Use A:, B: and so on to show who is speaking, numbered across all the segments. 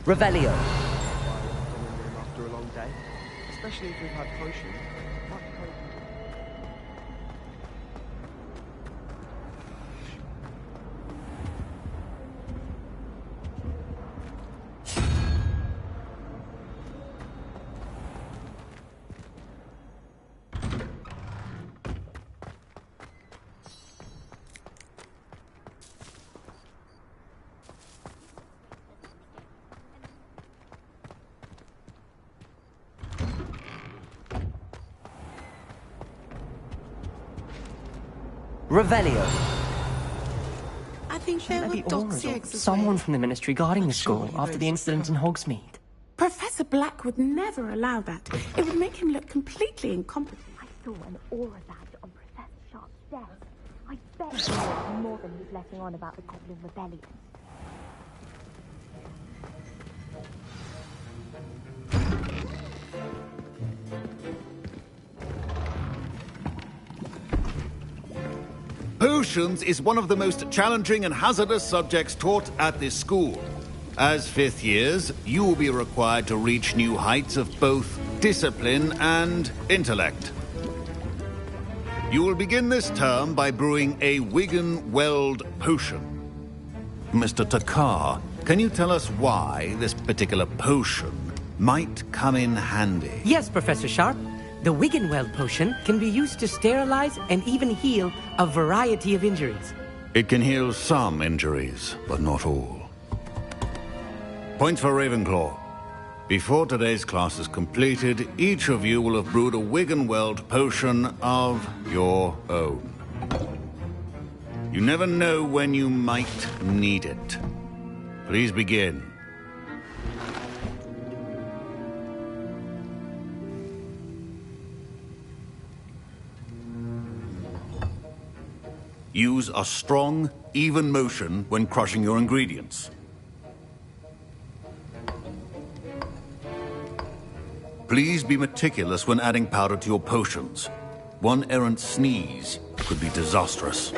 A: Revelio.
B: After a long day, especially if we've had potions.
A: Revelio.
C: I think there were doxy eggs.
A: Someone from the Ministry guarding the school after the incident in Hogsmeade.
C: Professor Black would never allow that. It would make him look completely incompetent.
D: I saw an aura badge on Professor Sharp's desk. I bet he knows more than he's letting on about the Goblin Rebellion.
E: Potions is one of the most challenging and hazardous subjects taught at this school. As fifth years, you will be required to reach new heights of both discipline and intellect. You will begin this term by brewing a Wigan-Weld potion. Mr. Takar, can you tell us why this particular potion might come in handy?
F: Yes, Professor Sharp. The Wigan-Weld potion can be used to sterilize and even heal a variety of injuries.
E: It can heal some injuries, but not all. Points for Ravenclaw. Before today's class is completed, each of you will have brewed a Wigan-Weld potion of your own. You never know when you might need it. Please begin. Use a strong, even motion when crushing your ingredients. Please be meticulous when adding powder to your potions. One errant sneeze could be disastrous.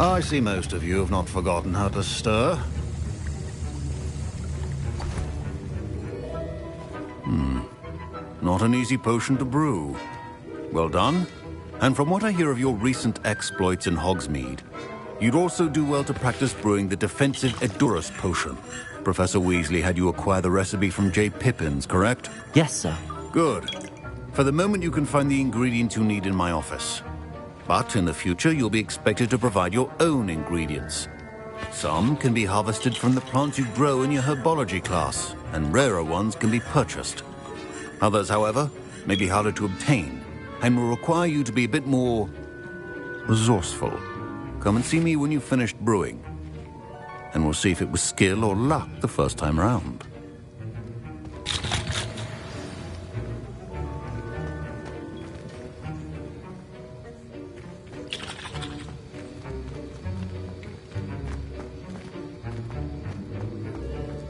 E: I see most of you have not forgotten how to stir. Not an easy potion to brew. Well done. And from what I hear of your recent exploits in Hogsmeade, you'd also do well to practice brewing the defensive Edurus potion. Professor Weasley had you acquire the recipe from J. Pippin's, correct?
A: Yes, sir.
E: Good. For the moment, you can find the ingredients you need in my office. But in the future, you'll be expected to provide your own ingredients. Some can be harvested from the plants you grow in your herbology class, and rarer ones can be purchased. Others, however, may be harder to obtain, and will require you to be a bit more resourceful. Come and see me when you've finished brewing, and we'll see if it was skill or luck the first time round.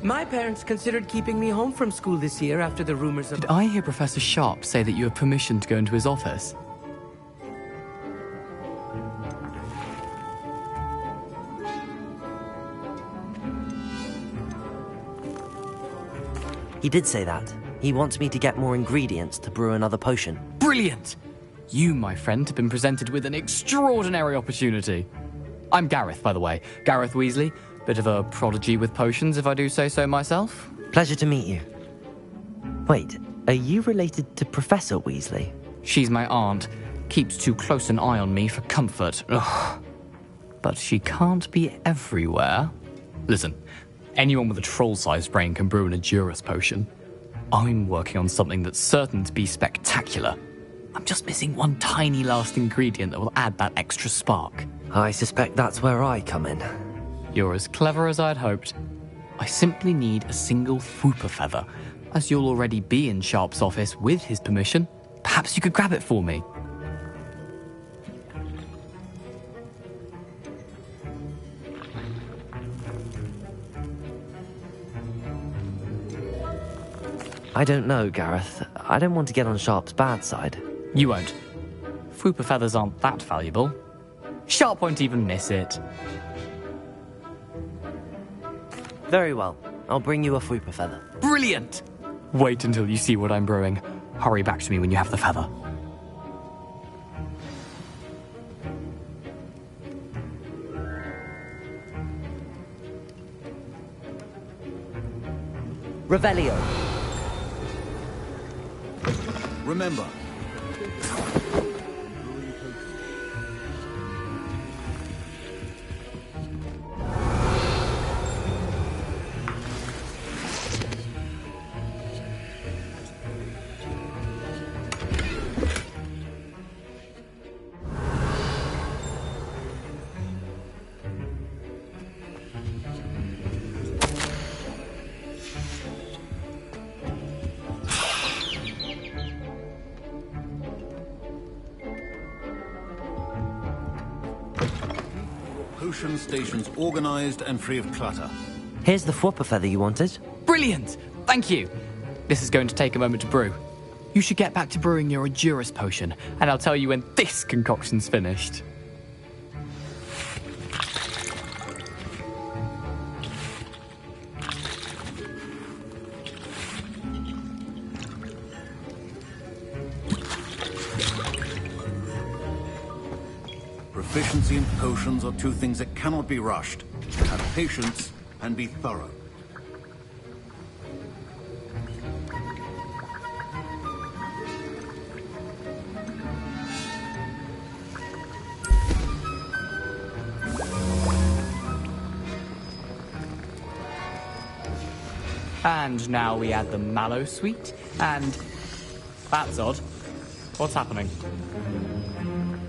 F: My parents considered keeping me home from school this year after the rumors of...
G: Did I hear Professor Sharp say that you have permission to go into his office?
A: He did say that. He wants me to get more ingredients to brew another potion.
G: Brilliant! You, my friend, have been presented with an extraordinary opportunity. I'm Gareth, by the way. Gareth Weasley. Bit of a prodigy with potions, if I do say so myself.
A: Pleasure to meet you. Wait, are you related to Professor Weasley?
G: She's my aunt. Keeps too close an eye on me for comfort. Ugh. But she can't be everywhere. Listen, anyone with a troll-sized brain can brew an Edurus potion. I'm working on something that's certain to be spectacular. I'm just missing one tiny last ingredient that will add that extra spark.
A: I suspect that's where I come in.
G: You're as clever as I'd hoped. I simply need a single Fwooper feather. As you'll already be in Sharp's office with his permission, perhaps you could grab it for me.
A: I don't know, Gareth. I don't want to get on Sharp's bad side.
G: You won't. Fwooper feathers aren't that valuable. Sharp won't even miss it.
A: Very well. I'll bring you a Fwooper feather.
G: Brilliant! Wait until you see what I'm brewing. Hurry back to me when you have the feather.
A: Revelio.
E: Remember, potion stations organized and free of clutter.
A: Here's the Fwooper feather you wanted.
G: Brilliant! Thank you! This is going to take a moment to brew. You should get back to brewing your Juris potion, and I'll tell you when this concoction's finished.
E: Proficiency in potions are two things that cannot be rushed. Have patience and be thorough.
G: And now we add the mallow sweet, and... That's odd. What's happening?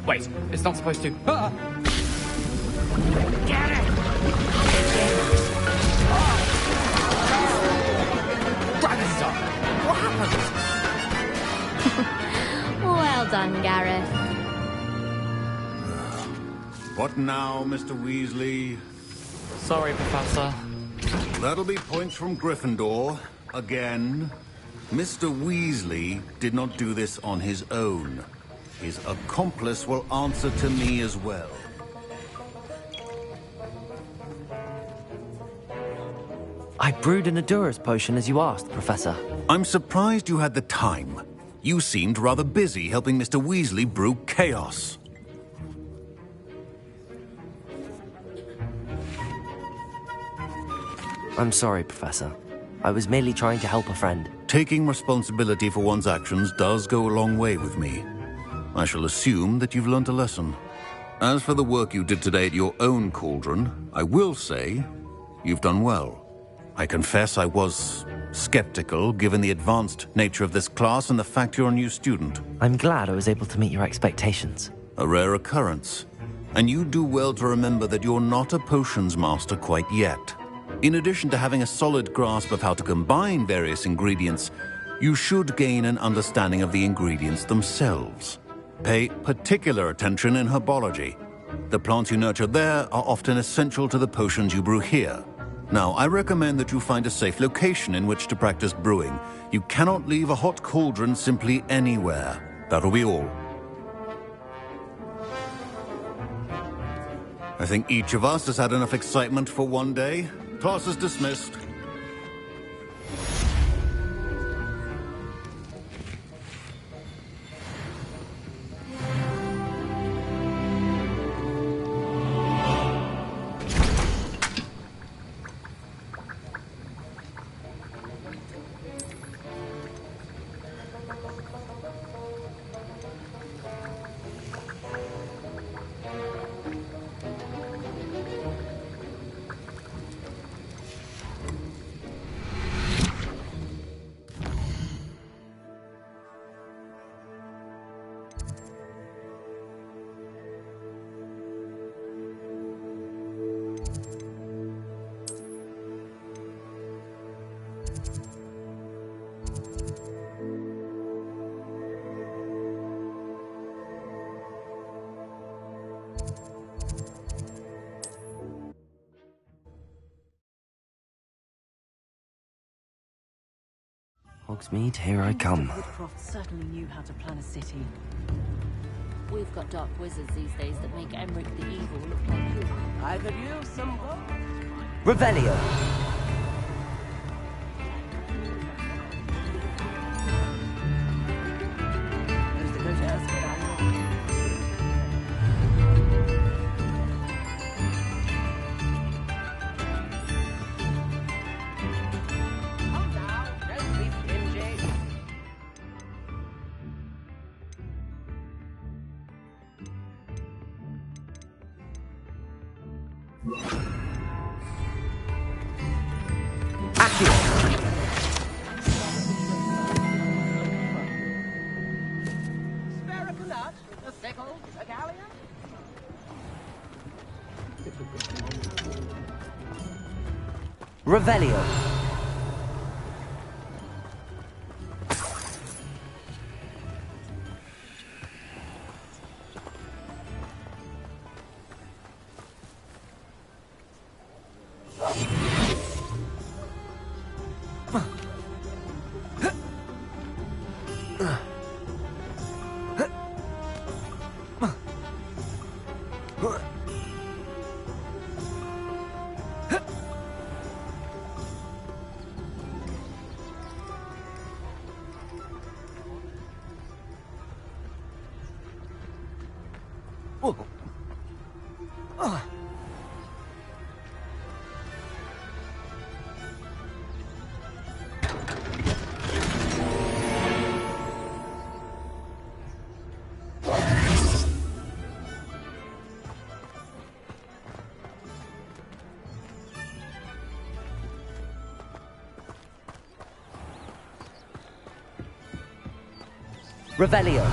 G: Wait, it's not supposed to... Ah! Get it! Dragon Star! What happened?
D: Well done, Gareth.
E: What now, Mr. Weasley?
G: Sorry, Professor.
E: That'll be points from Gryffindor. Again. Mr. Weasley did not do this on his own. His accomplice will answer to me as well.
A: I brewed an Adura's potion as you asked, Professor.
E: I'm surprised you had the time. You seemed rather busy helping Mr. Weasley brew chaos.
A: I'm sorry, Professor. I was merely trying to help a friend.
E: Taking responsibility for one's actions does go a long way with me. I shall assume that you've learnt a lesson. As for the work you did today at your own cauldron, I will say you've done well. I confess I was skeptical given the advanced nature of this class and the fact you're a new student.
A: I'm glad I was able to meet your expectations.
E: A rare occurrence. And you do well to remember that you're not a potions master quite yet. In addition to having a solid grasp of how to combine various ingredients, you should gain an understanding of the ingredients themselves. Pay particular attention in herbology. The plants you nurture there are often essential to the potions you brew here. Now, I recommend that you find a safe location in which to practice brewing. You cannot leave a hot cauldron simply anywhere. That'll be all. I think each of us has had enough excitement for one day. Class is dismissed.
A: Hogsmeade, here I come.
H: Woodcroft certainly knew how to plan a city.
I: We've got dark wizards these days that make Emmerich the Evil look like you.
F: I could use some books.
A: Revelio.
F: Who's the good ass for that? Come now, don't be stingy.
A: Accio.
F: Spare a nut, a sickle, a galleon.
A: Revelio. Revelio.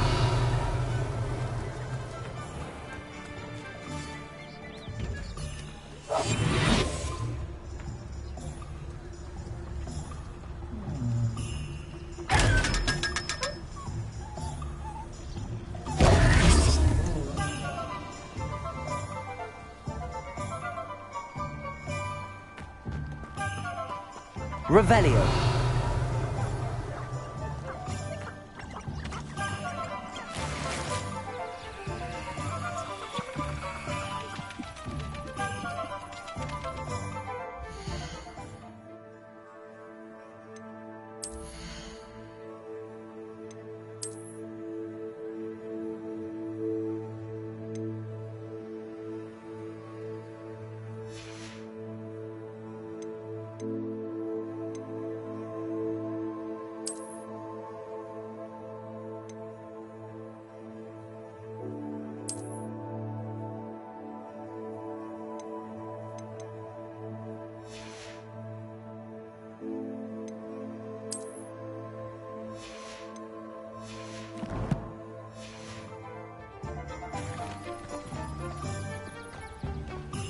A: Revelio.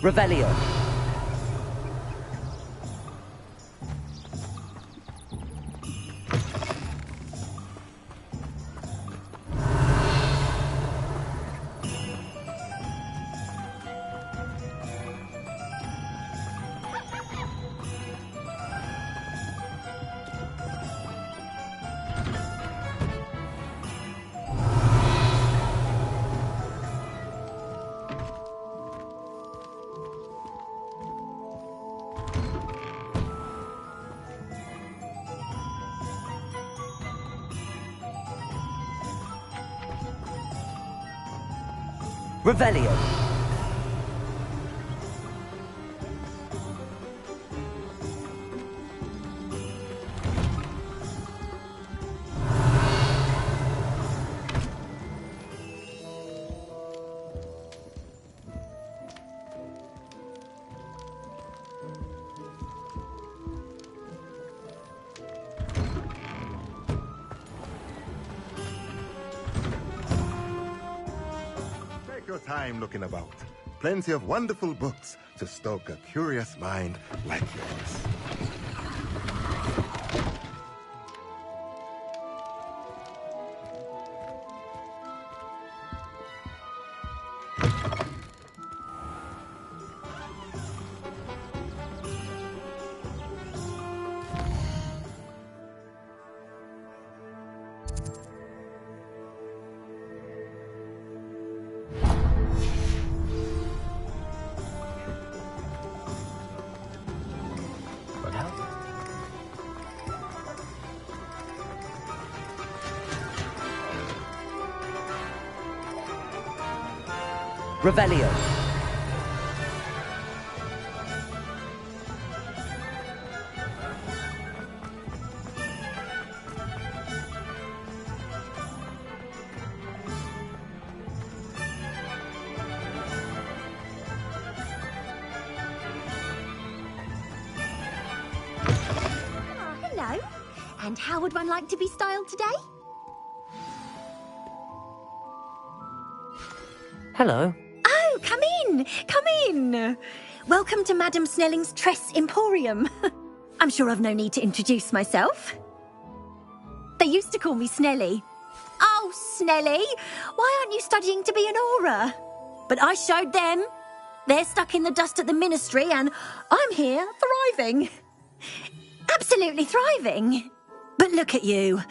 A: Revelio. Revelio.
J: Your time looking about. Plenty of wonderful books to stoke a curious mind like yours.
A: Revelio.
D: Hello. And how would one like to be styled today?
A: Hello.
D: Oh, come in. Come in. Welcome to Madame Snelling's Tress Emporium. I'm sure I've no need to introduce myself. They used to call me Snelly. Oh, Snelly, why aren't you studying to be an aura? But I showed them. They're stuck in the dust at the ministry and I'm here thriving. Absolutely thriving. But look at you.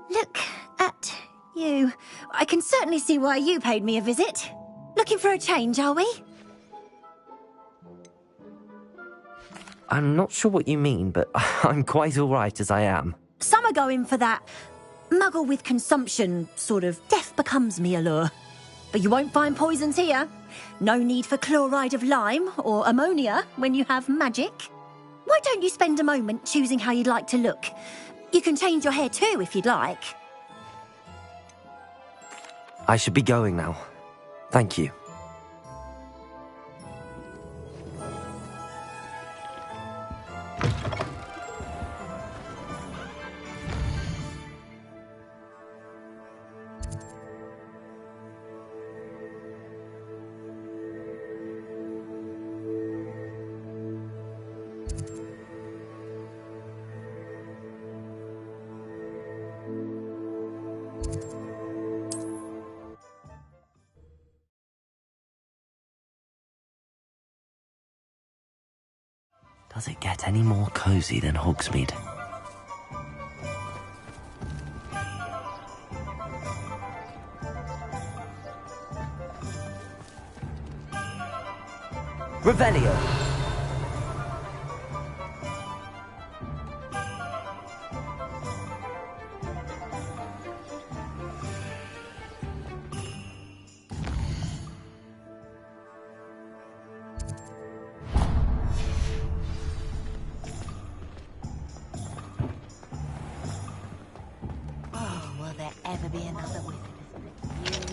D: Look at you. I can certainly see why you paid me a visit. Looking for a change, are we?
A: I'm not sure what you mean, but I'm quite all right as I am.
D: Some are going for that muggle with consumption, sort of death becomes me allure. But you won't find poisons here. No need for chloride of lime or ammonia when you have magic. Why don't you spend a moment choosing how you'd like to look? You can change your hair too if you'd like.
A: I should be going now. Thank you. Does it get any more cozy than Hogsmeade? Revelio.
I: Will there ever be another wizard?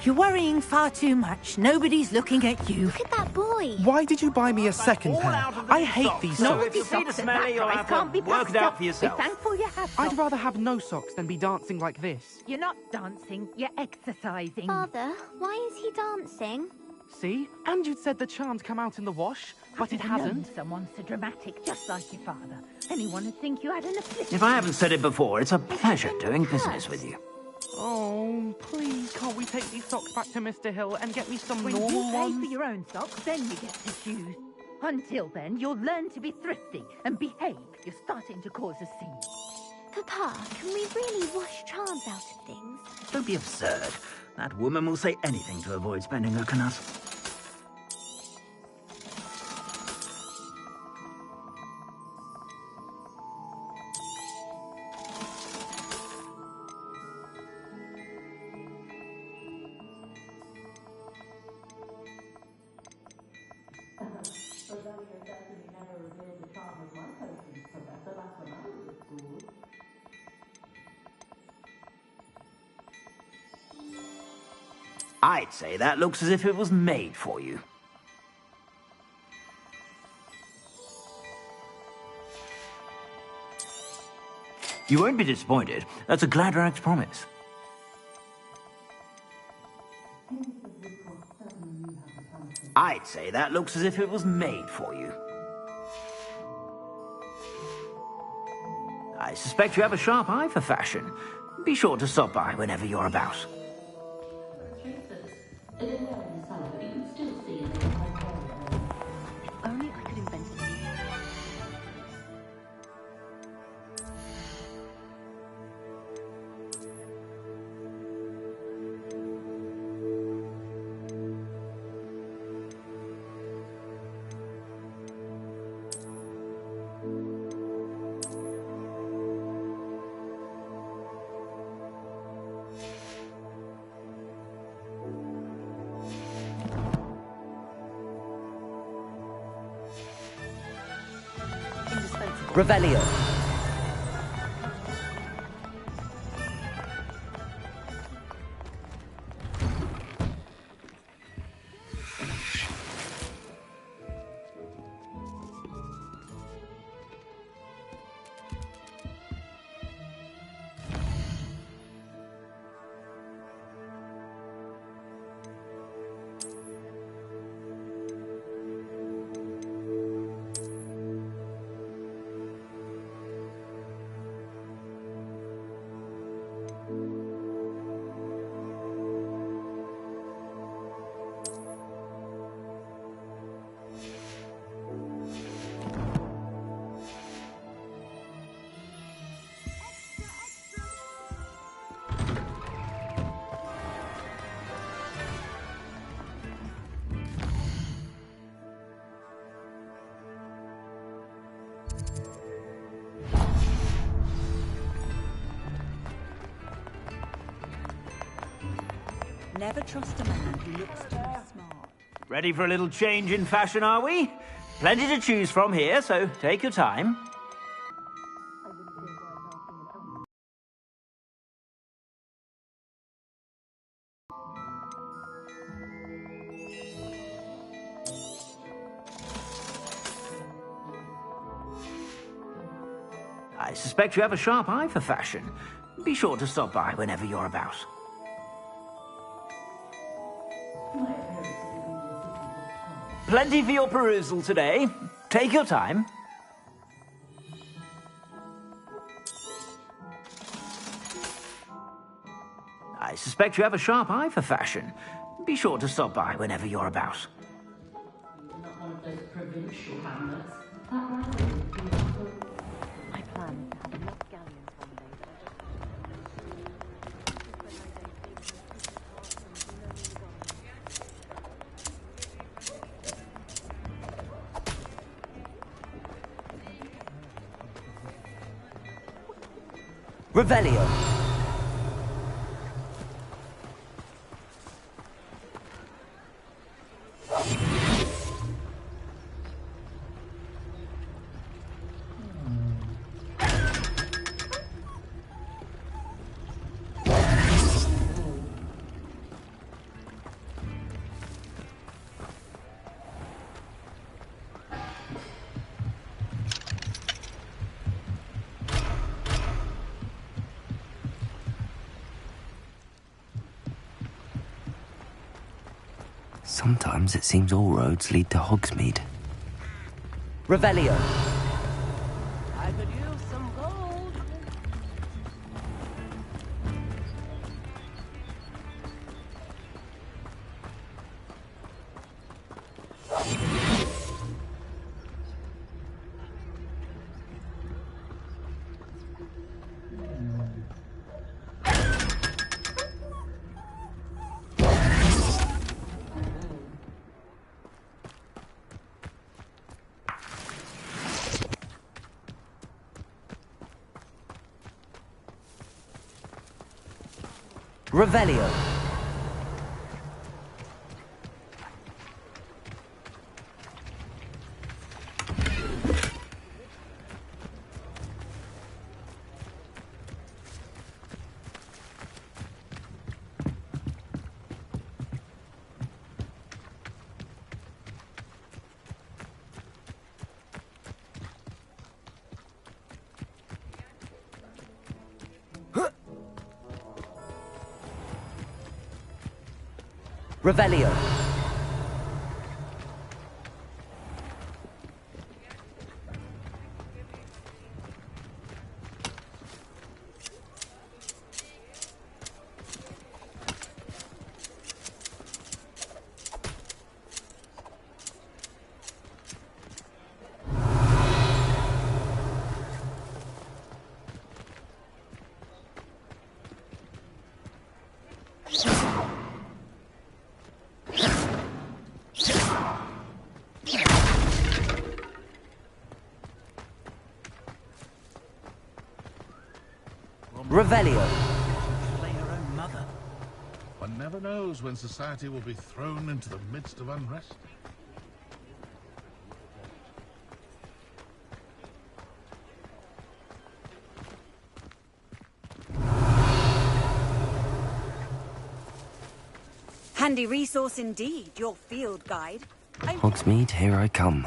K: You're worrying far too much. Nobody's looking at you.
D: Look at that boy.
B: Why did you buy me a second pair? I hate these
K: No,
B: socks.
K: if you see the smelly, you'll have to work it out for yourself. Be thankful you have
B: I'd
K: socks.
B: rather have no socks than be dancing like this.
K: You're not dancing, you're exercising.
D: Father, why is he dancing?
B: See? And you'd said the charms come out in the wash, but it hasn't.
K: Someone so dramatic, just like your father. Anyone would think you had an affliction.
L: If I haven't said it before, it's a pleasure doing business with you.
B: Oh, please, can't we take these socks back to Mr. Hill and get me some
K: When
B: normal
K: you pay
B: ones?
K: for your own socks, then you get to choose. Until then, you'll learn to be thrifty and behave. You're starting to cause a scene.
D: Papa, can we really wash charms out of things?
L: Don't be absurd. That woman will say anything to avoid spending her knut. I'd say that looks as if it was made for you. You won't be disappointed. That's a Gladrag's promise. I'd say that looks as if it was made for you. I suspect you have a sharp eye for fashion. Be sure to stop by whenever you're about.
H: Only I could invent it.
A: Revelio.
H: Never trust a man who looks too smart.
L: Ready for a little change in fashion, are we? Plenty to choose from here, so take your time. I suspect you have a sharp eye for fashion. Be sure to stop by whenever you're about. Plenty for your perusal today. Take your time. I suspect you have a sharp eye for fashion. Be sure to stop by whenever you're about.
H: Not one of those provincial hamlets. My plan is to have enough galleons one day that
A: Revelio. Sometimes it seems all roads lead to Hogsmeade. Revelio.
M: I could use some gold.
A: Revelio. Revelio. Revelio.
N: Slay her own mother.
O: One never knows when society will be thrown into the midst of unrest.
P: Handy resource indeed, your field guide.
A: Hogsmeade, here I come.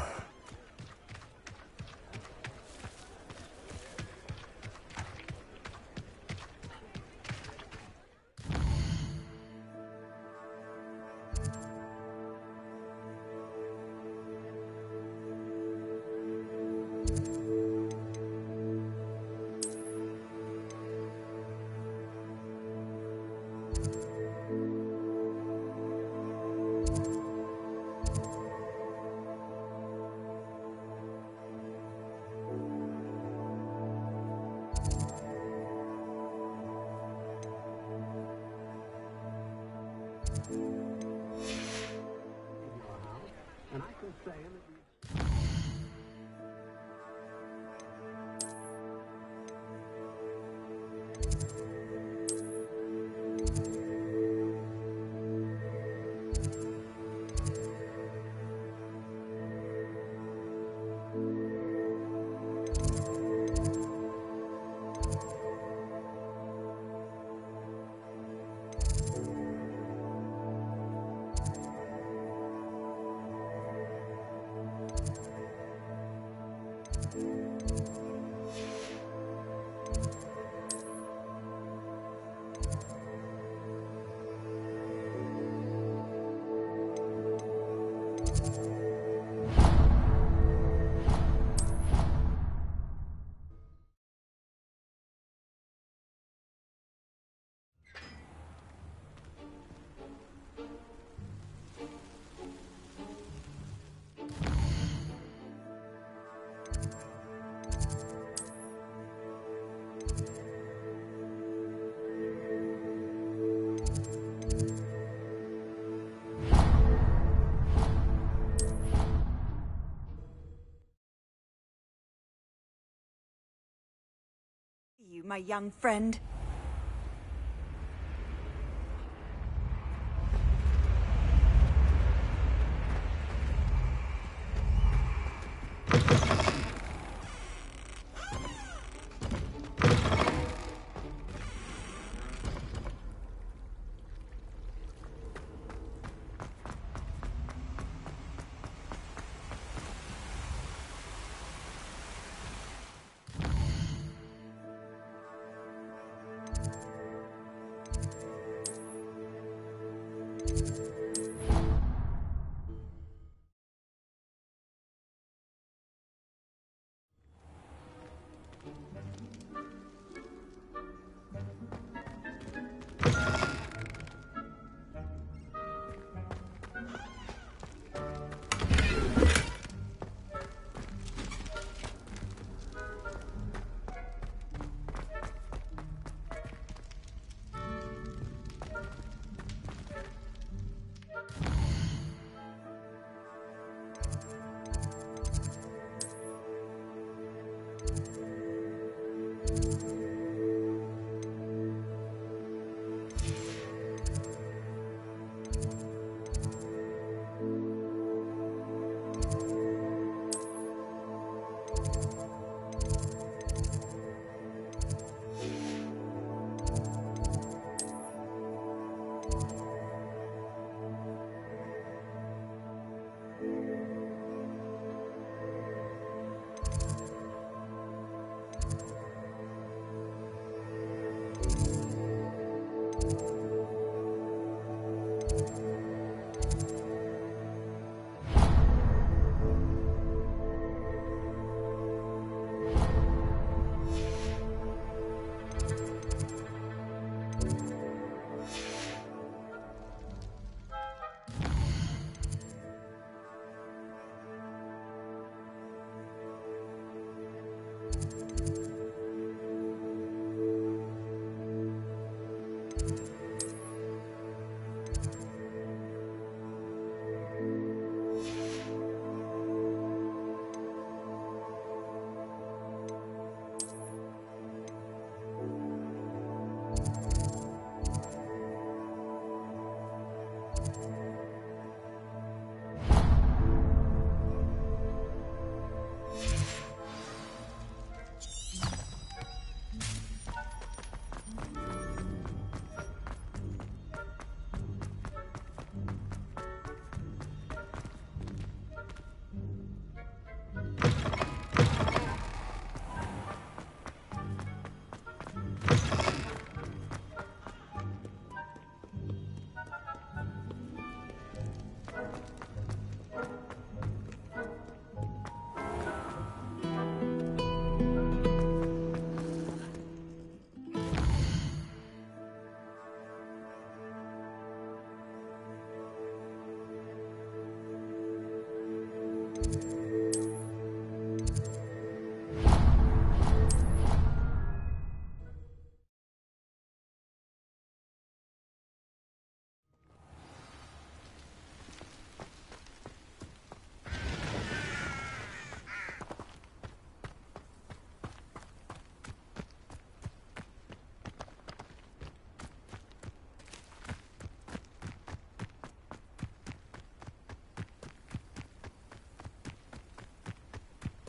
P: You, my young friend.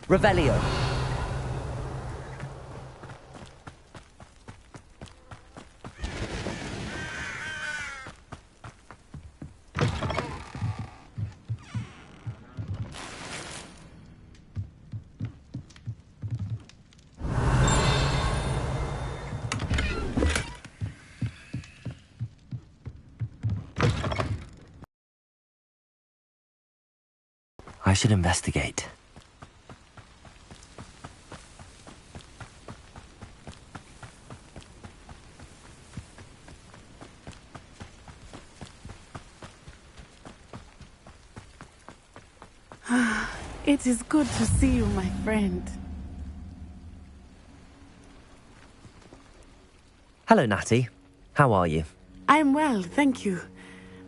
A: Revelio. I should investigate.
C: It is good to see you, my friend.
A: Hello, Natty. How are you?
C: I'm well, thank you.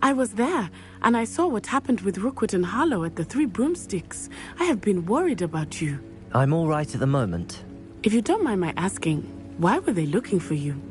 C: I was there, and I saw what happened with Rookwood and Harlow at the Three Broomsticks. I have been worried about you.
A: I'm all right at the moment.
C: If you don't mind my asking, why were they looking for you?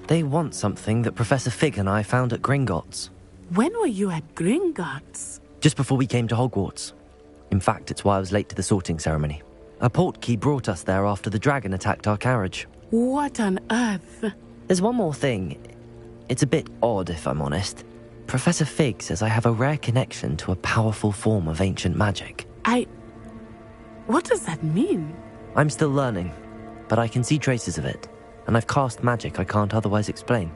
A: They want something that Professor Fig and I found at Gringotts.
C: When were you at Gringotts?
A: Just before we came to Hogwarts. In fact, it's why I was late to the sorting ceremony. A portkey brought us there after the dragon attacked our carriage.
C: What on earth?
A: There's one more thing. It's a bit odd, if I'm honest. Professor Fig says I have a rare connection to a powerful form of ancient magic.
C: What does that mean?
A: I'm still learning, but I can see traces of it. And I've cast magic I can't otherwise explain.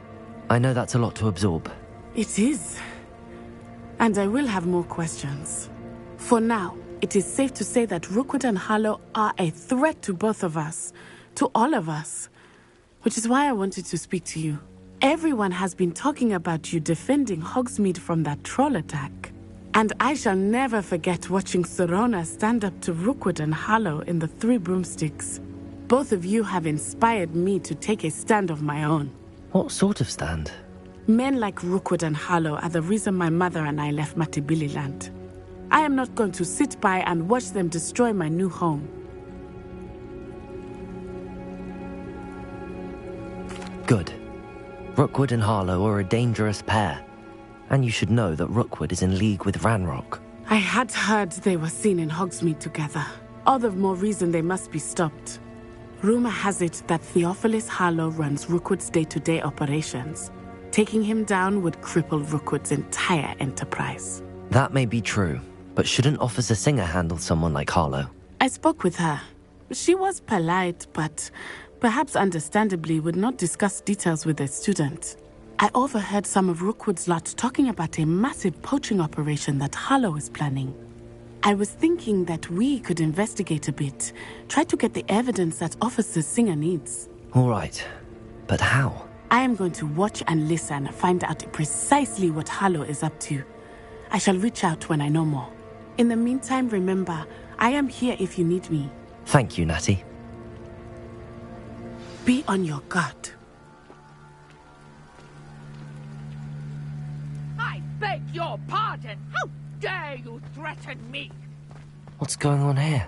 A: I know that's a lot to absorb.
C: It is. And I will have more questions. For now, it is safe to say that Rookwood and Harlow are a threat to both of us. To all of us. Which is why I wanted to speak to you. Everyone has been talking about you defending Hogsmeade from that troll attack. And I shall never forget watching Serona stand up to Rookwood and Harlow in the Three Broomsticks. Both of you have inspired me to take a stand of my own.
A: What sort of stand?
C: Men like Rookwood and Harlow are the reason my mother and I left Matabeleland. I am not going to sit by and watch them destroy my new home.
A: Good. Rookwood and Harlow are a dangerous pair. And you should know that Rookwood is in league with Ranrock.
C: I had heard they were seen in Hogsmeade together. All the more reason they must be stopped. Rumor has it that Theophilus Harlow runs Rookwood's day-to-day operations. Taking him down would cripple Rookwood's entire enterprise.
A: That may be true, but shouldn't Officer Singer handle someone like Harlow?
C: I spoke with her. She was polite, but perhaps understandably would not discuss details with a student. I overheard some of Rookwood's lot talking about a massive poaching operation that Harlow is planning. I was thinking that we could investigate a bit, try to get the evidence that Officer Singer needs.
A: All right, but how?
C: I am going to watch and listen, find out precisely what Harlow is up to. I shall reach out when I know more. In the meantime, remember, I am here if you need me.
A: Thank you, Natty.
C: Be on your guard.
K: I beg your pardon! How dare you threaten me?
A: What's going on here?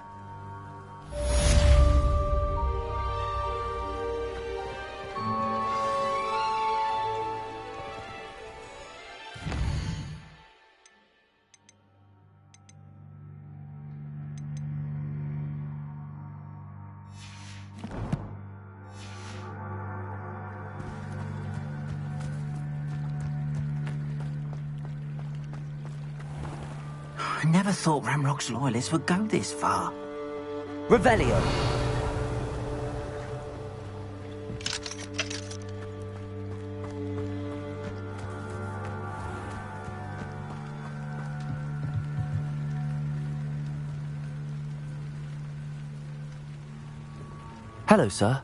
N: I never thought Ranrock's loyalists would go this far.
A: Revelio! Hello, sir.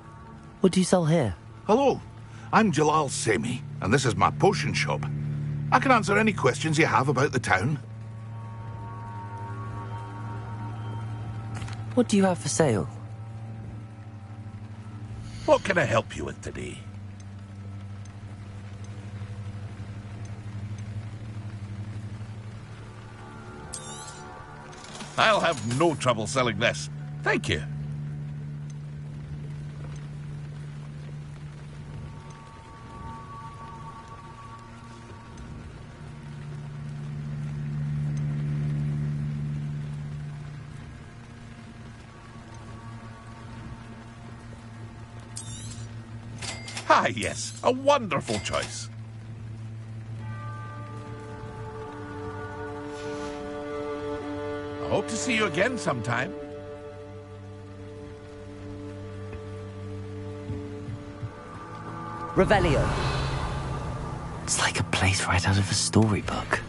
A: What do you sell here?
O: Hello, I'm Jalal Semi. and this is my potion shop. I can answer any questions you have about the town.
A: What do you have for sale?
O: What can I help you with today? I'll have no trouble selling this. Thank you. Ah, yes, a wonderful choice. I hope to see you again sometime.
A: Revelio. It's like a place right out of a storybook.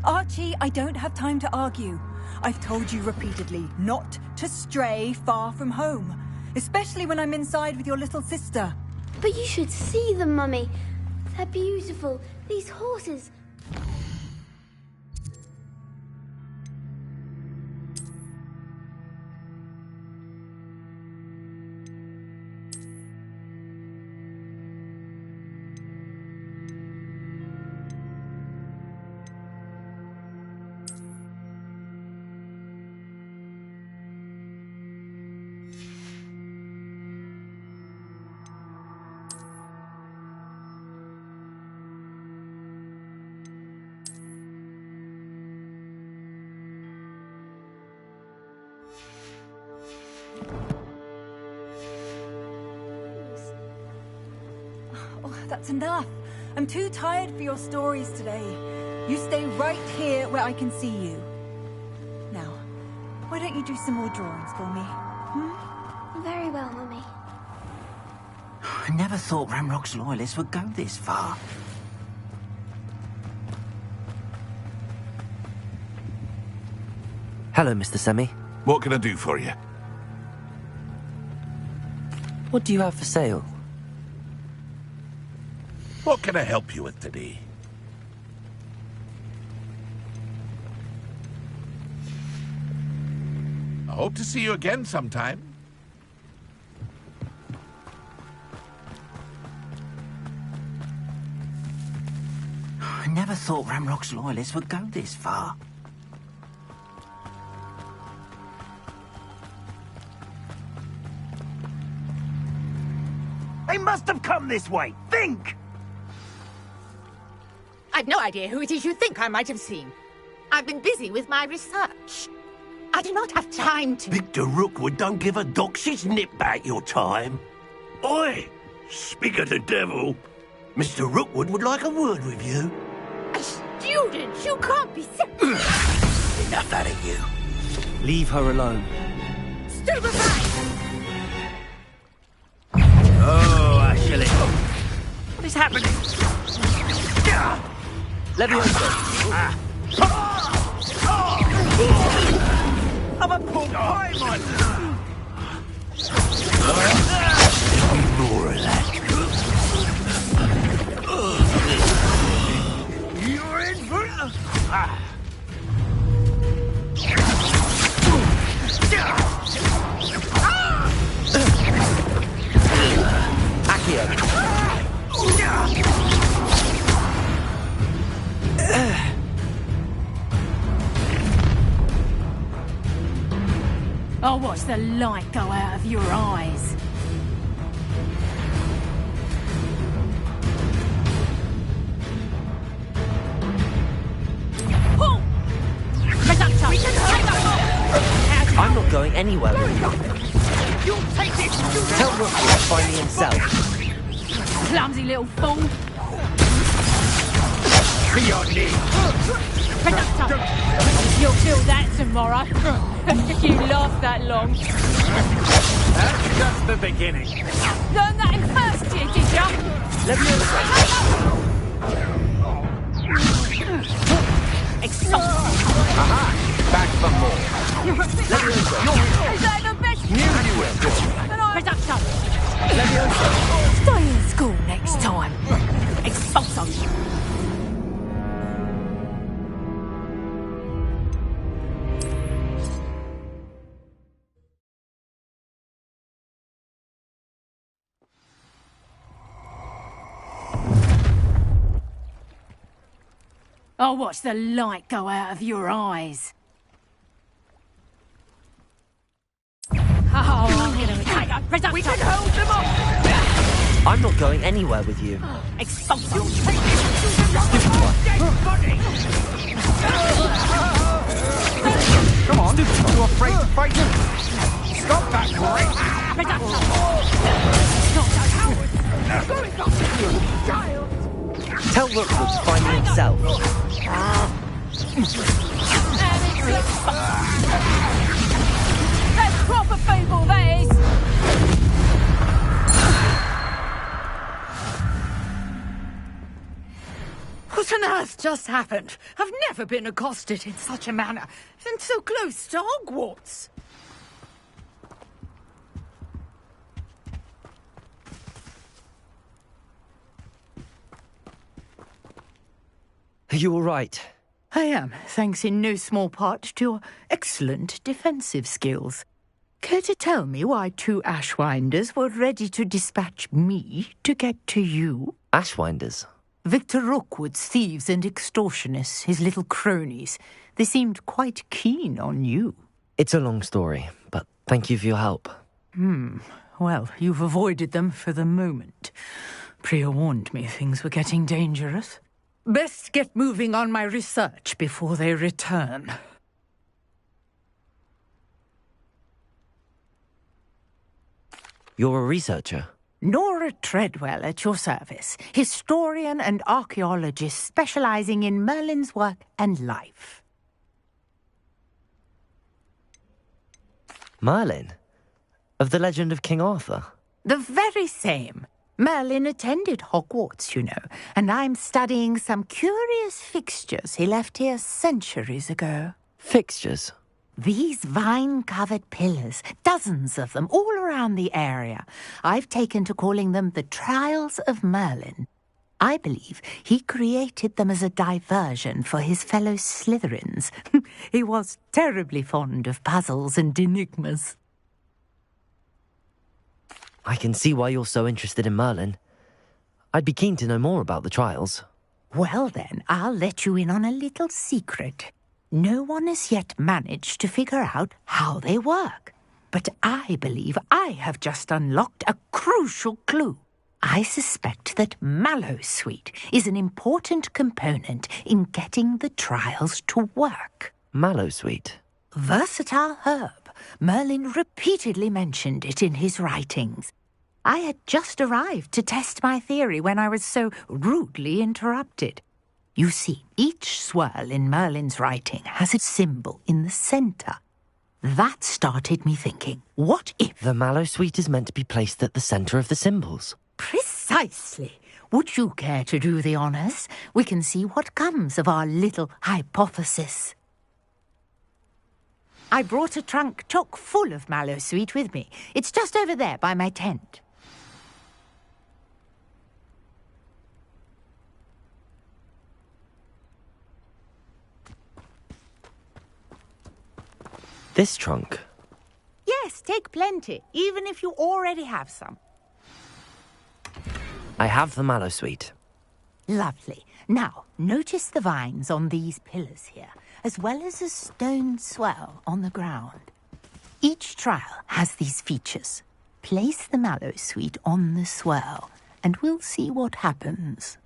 Q: Archie, I don't have time to argue. I've told you repeatedly not to stray far from home, especially when I'm inside with your little sister.
R: But you should see them, Mummy. They're beautiful. These horses.
Q: That's enough. I'm too tired for your stories today. You stay right here where I can see you. Now, why don't you do some more drawings for me?
R: Very well, Mummy.
N: I never thought Ramrock's loyalists would go this far.
A: Hello, Mr. Semi.
O: What can I do for you?
A: What do you have for sale?
O: What can I help you with today? I hope to see you again sometime.
N: I never thought Ramrock's loyalists would go this far.
S: They must have come this way. Think!
T: I've no idea who it is you think I might have seen. I've been busy with my research. I do not have time to...
S: Victor Rookwood don't give a doxy's nip back your time. Oi! Speak of the devil. Mr. Rookwood would like a word with you.
T: A student? You can't be...
S: Enough out of you.
A: Leave her alone.
T: Stupefy!
S: Oh, Ashley.
T: What is happening?
A: Leviosa.
S: I'm a poor pie, man. More of that. You're in for it.
A: Akio.
U: I'll watch the light go out of your eyes.
A: I'm not going anywhere with you.
T: You'll take it!
A: Tell Rookwood to find me himself.
U: clumsy little fool. You'll feel that tomorrow. If you last that long.
L: That's just the beginning.
U: Learn that in first year, did ya?
L: Aha! Back for more.
U: Is that the best? Reducto.
T: Stay in school next time. Expulso.
U: I'll watch the light go out of your eyes. Oh, I'm gonna take a reducto. We can hold them off.
A: I'm not going anywhere with you.
U: Expulso.
L: Come on, you afraid to fight him? Stop that, great!
A: Tell Rookwood to find me himself.
U: That's proper people, that is.
T: What on earth just happened? I've never been accosted in such a manner, and so close to Hogwarts.
A: Are you all right?
T: I am, thanks in no small part to your excellent defensive skills. Care to tell me why two Ashwinders were ready to dispatch me to get to you?
A: Ashwinders?
T: Victor Rookwood's thieves and extortionists, his little cronies. They seemed quite keen on you.
A: It's a long story, but thank you for your help.
T: Well, you've avoided them for the moment. Priya warned me things were getting dangerous. Best get moving on my research before they return.
A: You're a researcher?
T: Nora Treadwell at your service, historian and archaeologist specializing in Merlin's work and life.
A: Merlin? Of the legend of King Arthur?
T: The very same. Merlin attended Hogwarts, you know, and I'm studying some curious fixtures he left here centuries ago.
A: Fixtures?
T: These vine-covered pillars, dozens of them, all around the area. I've taken to calling them the Trials of Merlin. I believe he created them as a diversion for his fellow Slytherins. He was terribly fond of puzzles and enigmas.
A: I can see why you're so interested in Merlin. I'd be keen to know more about the trials.
T: Well then, I'll let you in on a little secret. No one has yet managed to figure out how they work. But I believe I have just unlocked a crucial clue. I suspect that Mallowsweet is an important component in getting the trials to work.
A: Mallowsweet?
T: Versatile herb. Merlin repeatedly mentioned it in his writings. I had just arrived to test my theory when I was so rudely interrupted. You see, each swirl in Merlin's writing has a symbol in the centre. That started me thinking, what if...
A: The Mallowsweet is meant to be placed at the centre of the symbols.
T: Precisely. Would you care to do the honours? We can see what comes of our little hypothesis. I brought a trunk chock full of Mallowsweet with me. It's just over there by my tent.
A: This trunk?
T: Yes, take plenty, even if you already have some.
A: I have the Mallowsweet.
T: Lovely. Now, notice the vines on these pillars here, as well as a stone swell on the ground. Each trial has these features. Place the Mallowsweet on the swell, and we'll see what happens.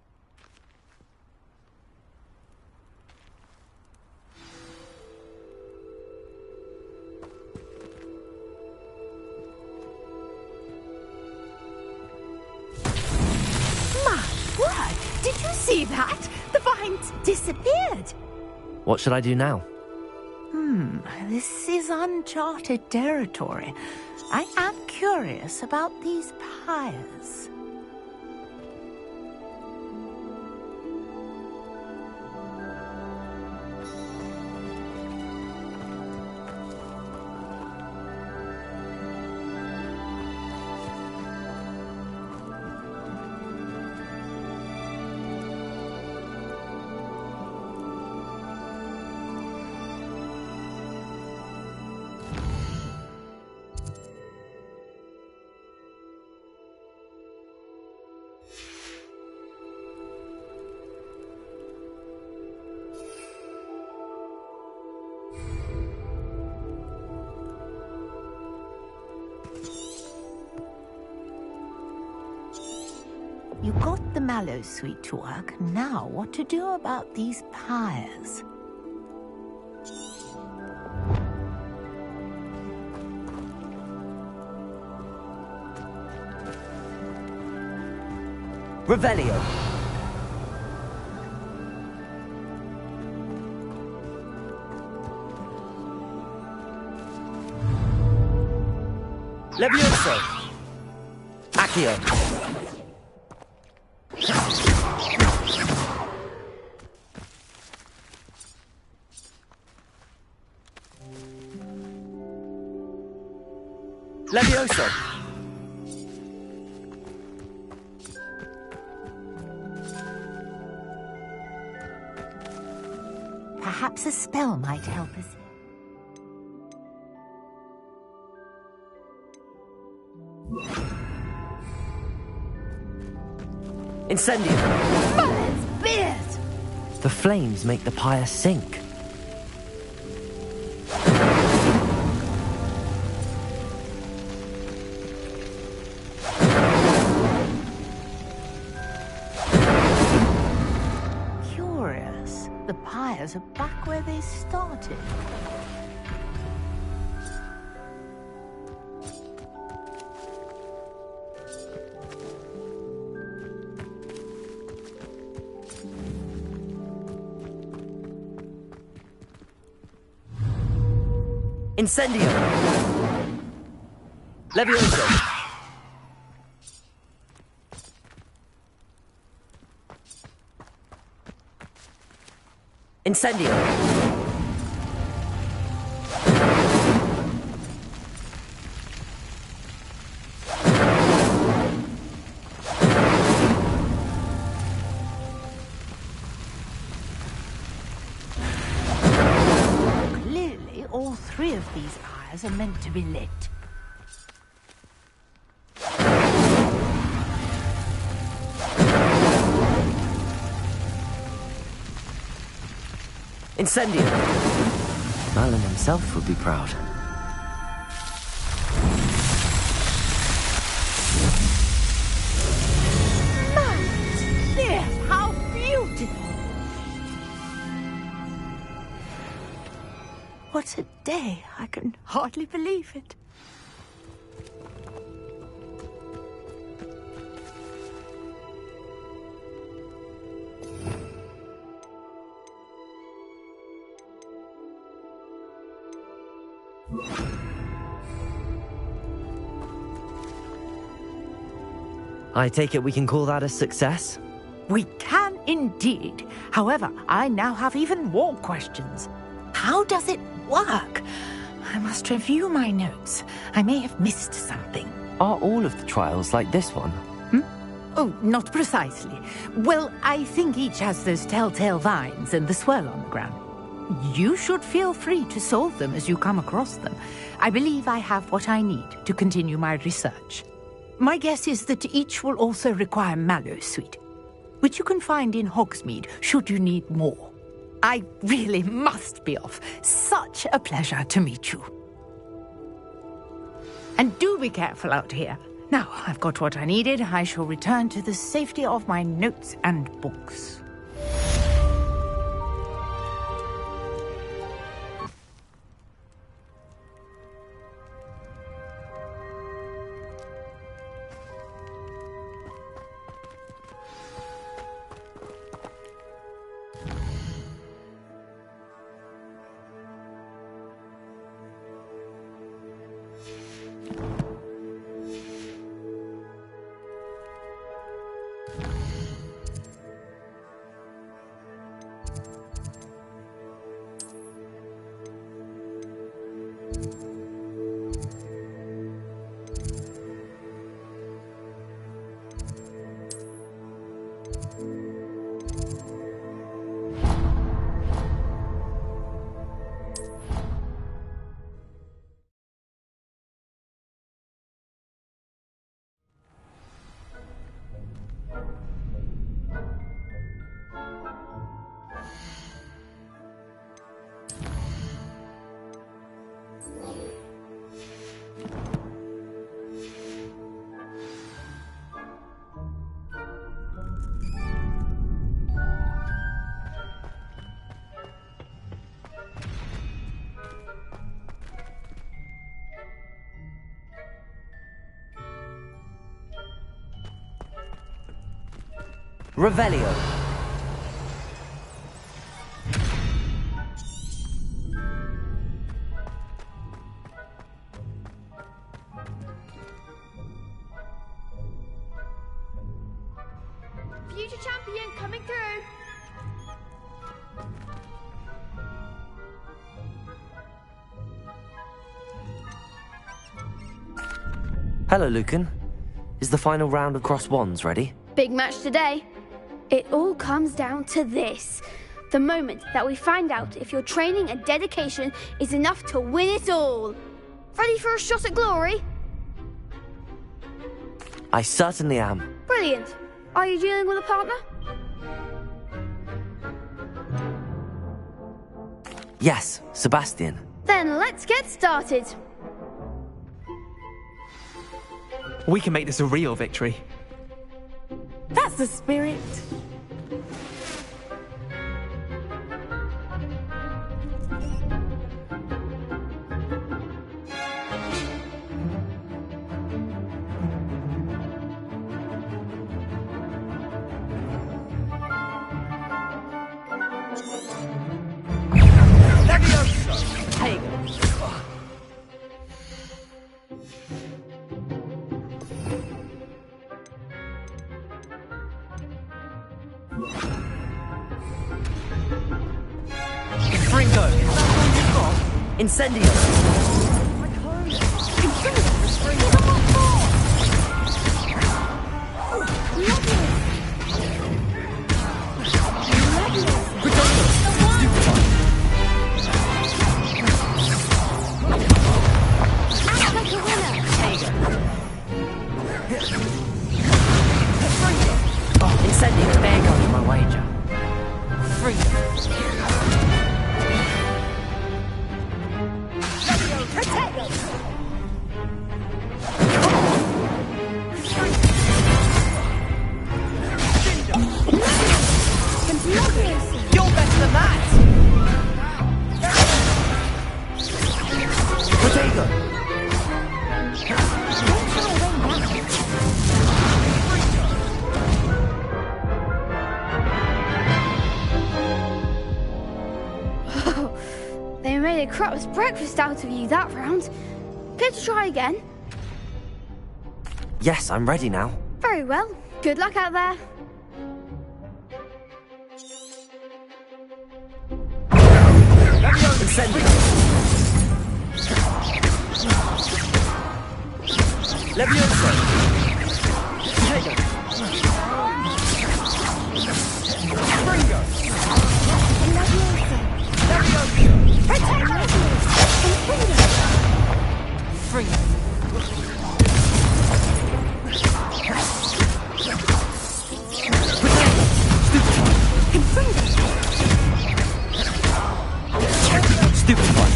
T: that? The vines disappeared.
A: What should I do now?
T: This is uncharted territory. I am curious about these pyres. You got the mallow suite to work. Now what to do about these pyres?
A: Revelio. Levioso. Accio. Levioso.
T: Perhaps a spell might help us.
A: Incendio.
T: Mother's beard!
A: The flames make the pyre sink.
T: Curious. The pyres are back where they started.
A: Incendio. Levioso. Incendio.
T: Clearly, all three of these pyres are meant to be lit.
A: Incendio. Merlin himself would be proud.
T: There, how beautiful! What a day! I can hardly believe it.
A: I take it we can call that a success?
T: We can indeed. However, I now have even more questions. How does it work? I must review my notes. I may have missed something.
A: Are all of the trials like this one?
T: Oh, not precisely. Well, I think each has those telltale vines and the swirl on the ground. You should feel free to solve them as you come across them. I believe I have what I need to continue my research. My guess is that each will also require mallow suite, which you can find in Hogsmeade should you need more. I really must be off. Such a pleasure to meet you. And do be careful out here. Now, I've got what I needed. I shall return to the safety of my notes and books.
A: Revelio.
R: Future champion coming through.
A: Hello, Lucan. Is the final round of Cross Wands ready?
R: Big match today. It all comes down to this. The moment that we find out if your training and dedication is enough to win it all. Ready for a shot at glory?
A: I certainly am.
R: Brilliant. Are you dealing with a partner?
A: Yes, Sebastian.
R: Then let's get started.
B: We can make this a real victory.
C: That's the spirit.
A: Incendio! Incendio, there goes my wager.
F: You're better than that!
A: Potato!
R: They made a crap's breakfast out of you that round. Care to try again?
A: Yes, I'm ready now.
R: Very well. Good luck out there.
A: Incendio! Levioso! Potato! Springo! Levioso! Potato! Springo! Stupid one.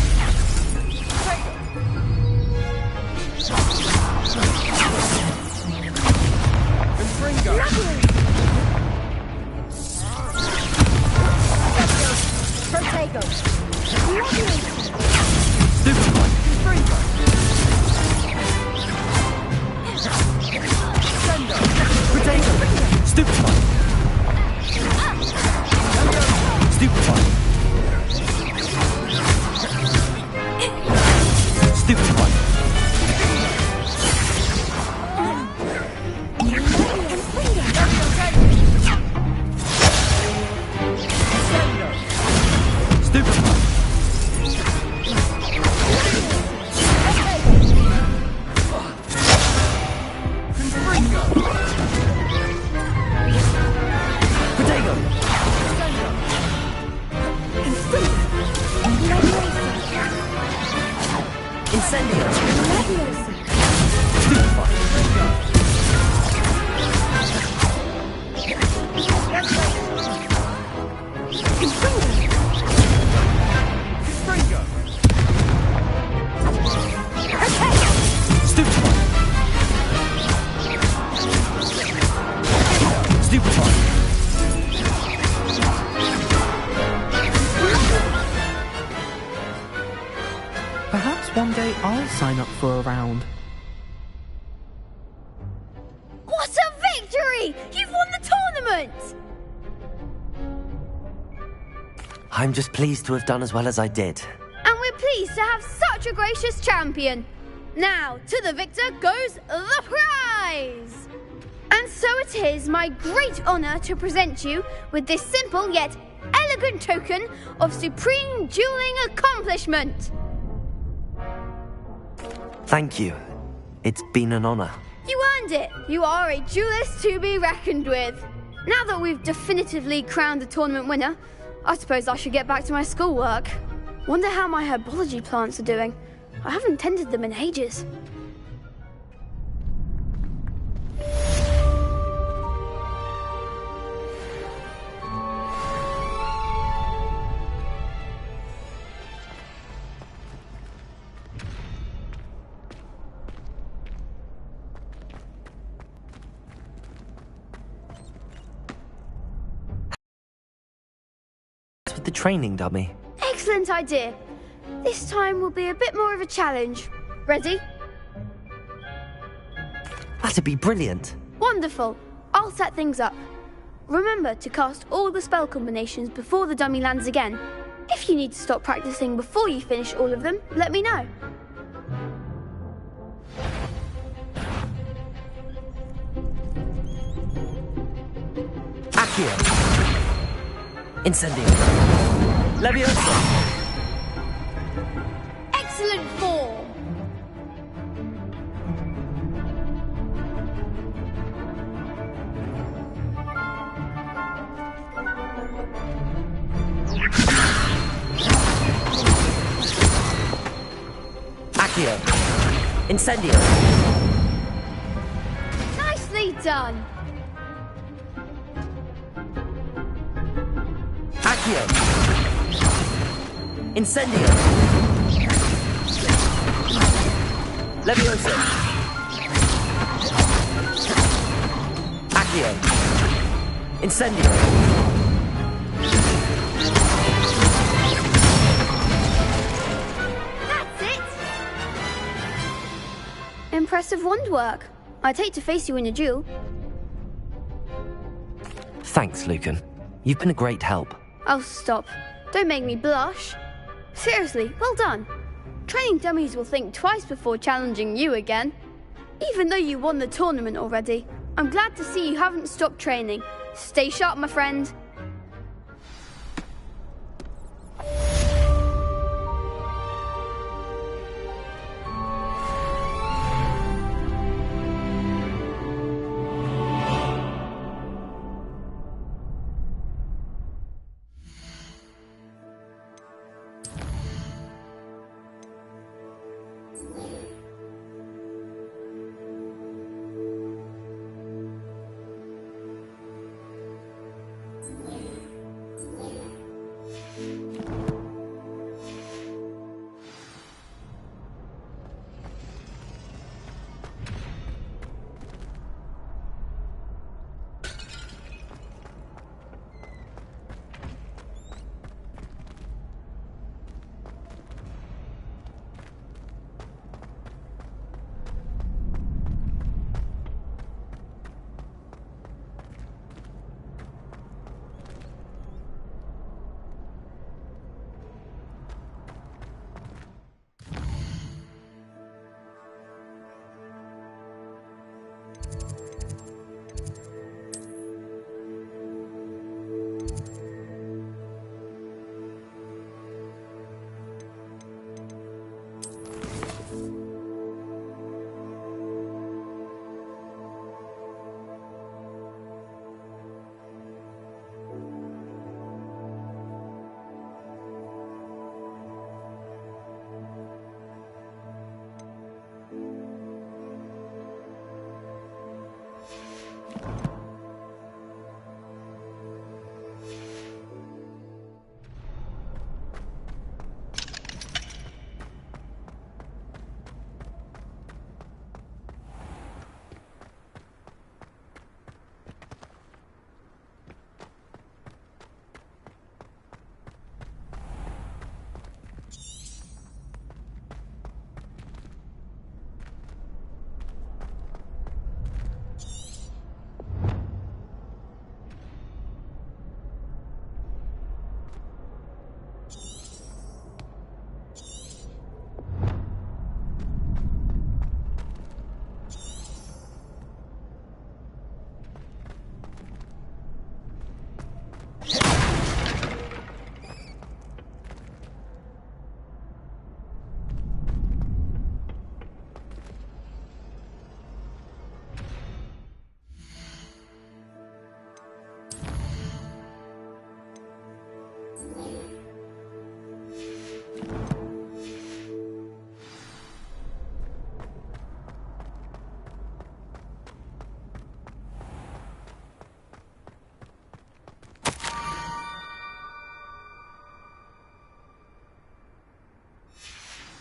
A: Confringo.
R: Protego.
A: Stupid one.
R: Confringo.
A: Potato. Stupid one. Stupid one. Stupid one. Stupid one. Potato. Incendio. Stupid one. Stupid one. Stupid one.
B: Perhaps one day I'll sign up for a round.
R: What a victory! You've won the tournament!
A: I'm just pleased to have done as well as I did.
R: And we're pleased to have such a gracious champion. Now, to the victor goes the prize! And so it is my great honour to present you with this simple yet elegant token of supreme dueling accomplishment.
A: Thank you. It's been an honour.
R: You earned it. You are a duelist to be reckoned with. Now that we've definitively crowned the tournament winner, I suppose I should get back to my schoolwork. Wonder how my herbology plants are doing. I haven't tended them in ages.
A: With the training dummy.
R: Excellent idea. This time will be a bit more of a challenge. Ready?
A: That'd be brilliant.
R: Wonderful. I'll set things up. Remember to cast all the spell combinations before the dummy lands again. If you need to stop practicing before you finish all of them, let me know.
A: Akio. Incendio. Leviosa.
R: Excellent form.
A: Akio. Incendio.
R: Nicely done.
A: Akio. Incendio. Leviosa. Akio. Incendio.
R: That's it. Impressive wand work. I'd hate to face you in a duel.
A: Thanks, Lucan. You've been a great help.
R: Oh, stop. Don't make me blush. Seriously, well done. Training dummies will think twice before challenging you again. Even though you won the tournament already, I'm glad to see you haven't stopped training. Stay sharp, my friend.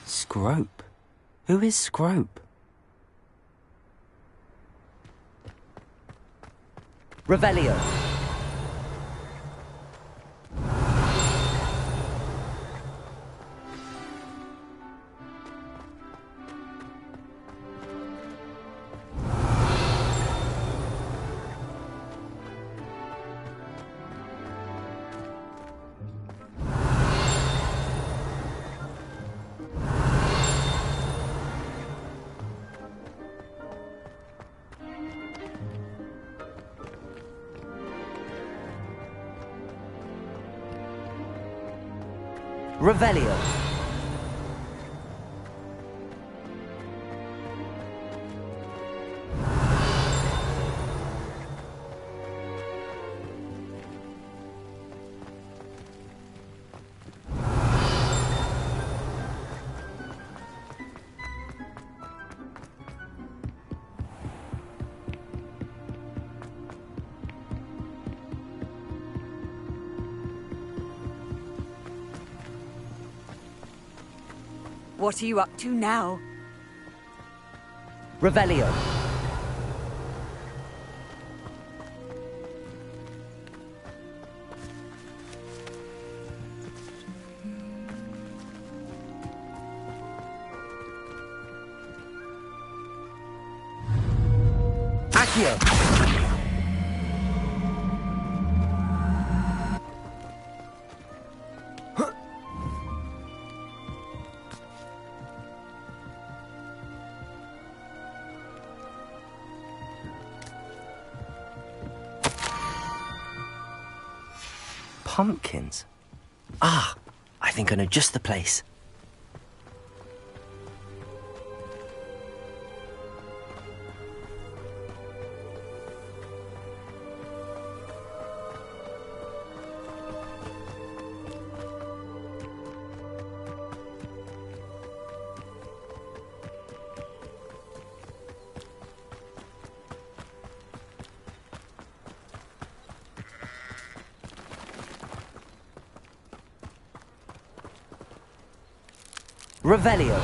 A: Scrope? Who is Scrope? Revelio. Revelio.
P: What are you up to now?
A: Revelio. Accio. Pumpkins? Ah, I think I know just the place. Revelio.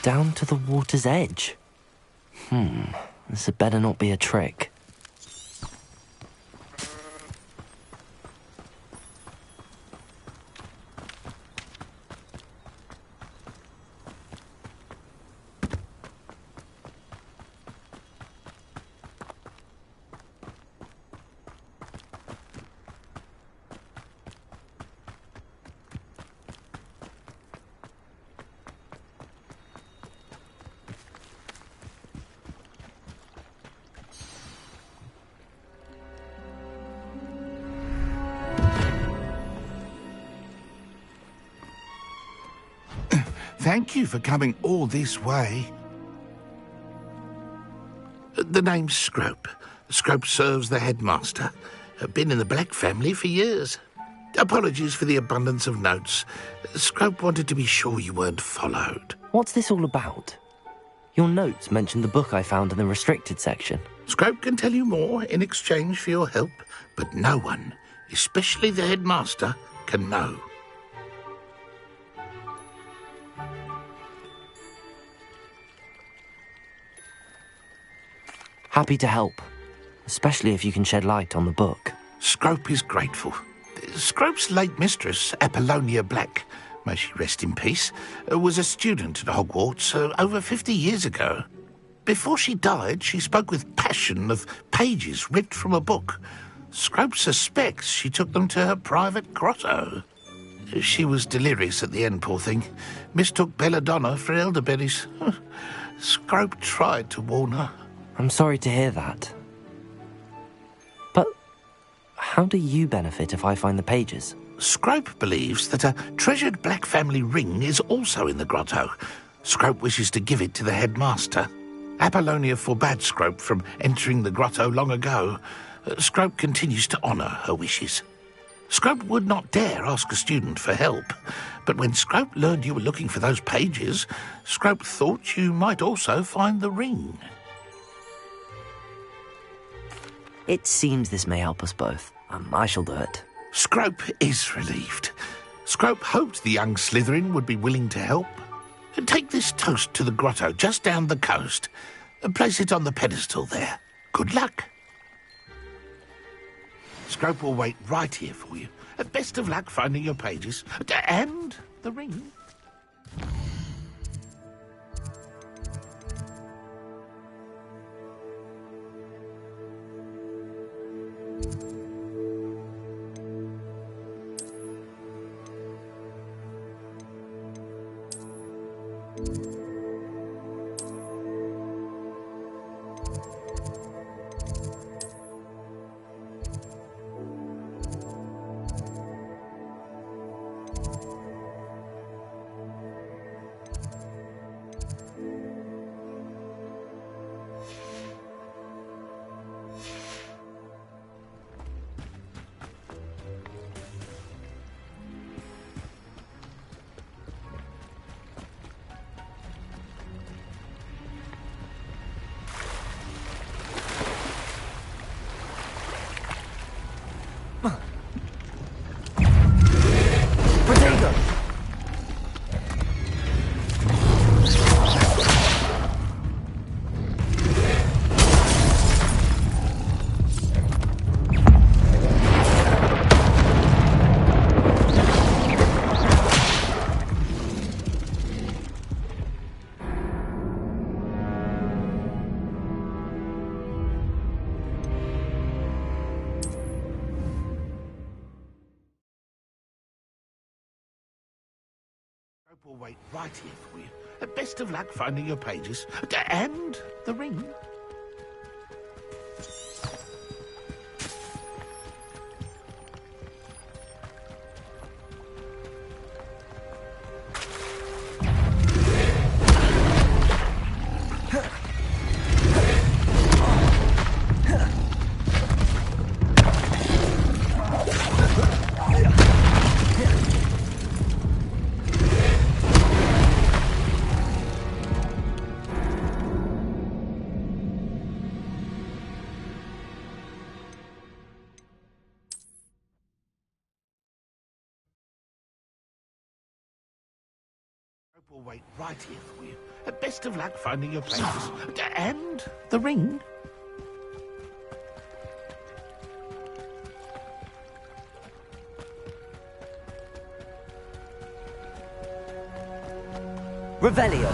A: Down to the water's edge. This had better not be a trick.
O: Thank you for coming all this way. The name's Scrope. Scrope serves the headmaster. Been in the Black family for years. Apologies for the abundance of notes. Scrope wanted to be sure you weren't followed.
A: What's this all about? Your notes mentioned the book I found in the restricted section.
O: Scrope can tell you more in exchange for your help, but no one, especially the headmaster, can know.
A: Happy to help, especially if you can shed light on the book.
O: Scrope is grateful. Scrope's late mistress, Apollonia Black, may she rest in peace, was a student at Hogwarts over 50 years ago. Before she died, she spoke with passion of pages ripped from a book. Scrope suspects she took them to her private grotto. She was delirious at the end, poor thing. Mistook belladonna for elderberries. Scrope tried to warn her.
A: I'm sorry to hear that. But how do you benefit if I find the pages?
O: Scrope believes that a treasured black family ring is also in the grotto. Scrope wishes to give it to the headmaster. Apollonia forbade Scrope from entering the grotto long ago. Scrope continues to honour her wishes. Scrope would not dare ask a student for help, but when Scrope learned you were looking for those pages, Scrope thought you might also find the ring.
A: It seems this may help us both. I shall do it.
O: Scrope is relieved. Scrope hoped the young Slytherin would be willing to help. Take this toast to the grotto just down the coast and place it on the pedestal there. Good luck. Scrope will wait right here for you. Best of luck finding your pages and the ring. Will wait right here for you. Best of luck finding your pages and the ring. Will wait right here for you. Best of luck finding your pages and the ring.
A: Revelio.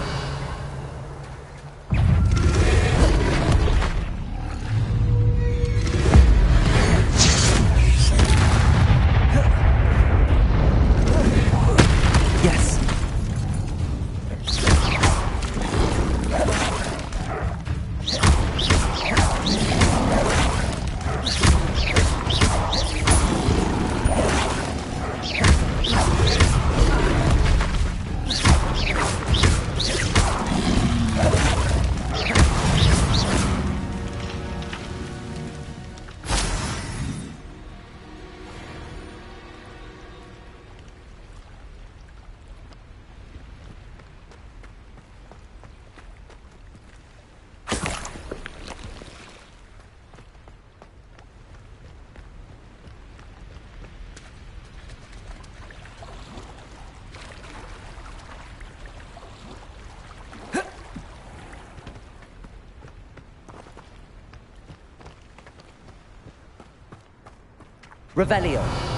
A: Revelio.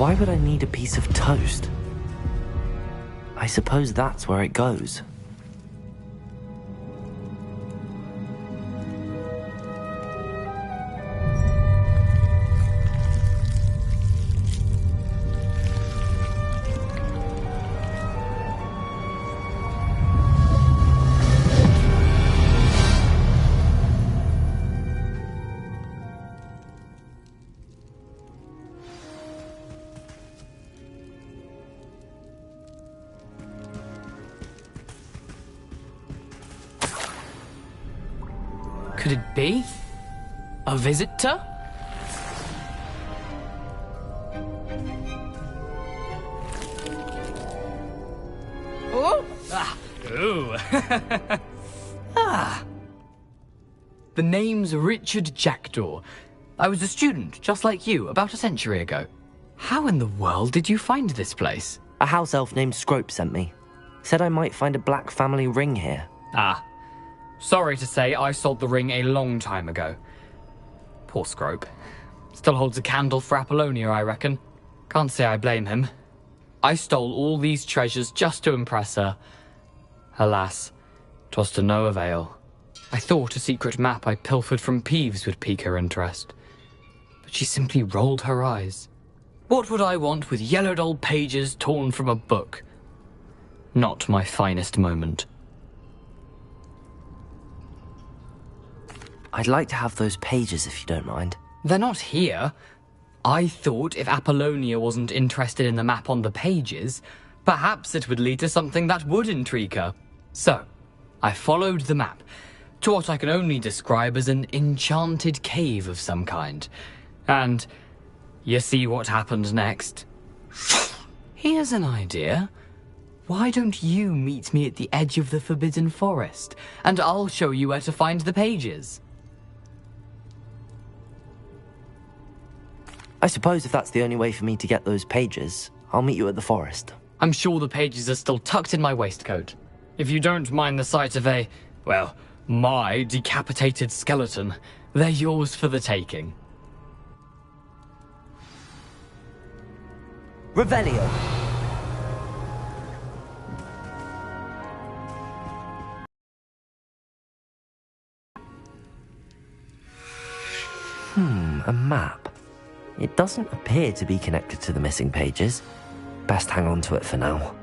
A: Why would I need a piece of toast? I suppose that's where it goes.
G: Could it be? A visitor? Oh! Ah! Ooh! Ah! The name's Richard Jackdaw. I was a student, just like you, about a century ago. How in the world did you find this place?
A: A house elf named Scrope sent me. Said I might find a black family ring here.
G: Ah. Sorry to say, I sold the ring a long time ago. Poor Scrope. Still holds a candle for Apollonia, I reckon. Can't say I blame him. I stole all these treasures just to impress her. Alas, 'twas to no avail. I thought a secret map I pilfered from Peeves would pique her interest. But she simply rolled her eyes. What would I want with yellowed old pages torn from a book? Not my finest moment.
A: I'd like to have those pages if you don't mind.
G: They're not here. I thought if Apollonia wasn't interested in the map on the pages, perhaps it would lead to something that would intrigue her. So, I followed the map to what I can only describe as an enchanted cave of some kind. And you see what happened next? Here's an idea. Why don't you meet me at the edge of the Forbidden Forest, and I'll show you where to find the pages?
A: I suppose if that's the only way for me to get those pages, I'll meet you at the forest.
G: I'm sure the pages are still tucked in my waistcoat. If you don't mind the sight of my decapitated skeleton, they're yours for the taking.
A: Revelio. A map. It doesn't appear to be connected to the missing pages. Best hang on to it for now.